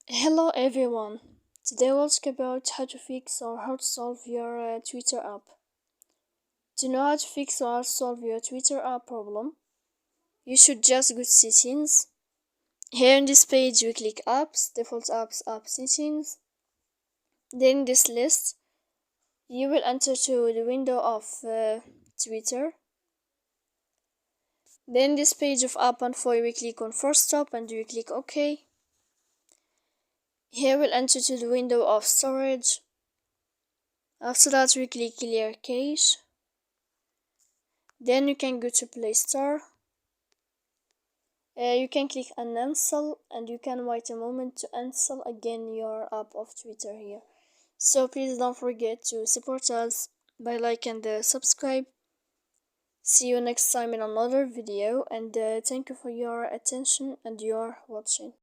Hello everyone. Today we'll talk about how to fix or how to solve your Twitter app. To know how to fix or solve your Twitter app problem, you should just go to settings. Here in this page we click apps, default apps, app settings. Then in this list you will enter to the window of Twitter. Then this page of app info we click on force stop and we click OK. Here we'll enter to the window of storage. After that we click clear cache. Then you can go to Play Store. You can click uninstall and you can wait a moment to install again your app of Twitter here. So please don't forget to support us by like and subscribe. See you next time in another video, and thank you for your attention and your watching.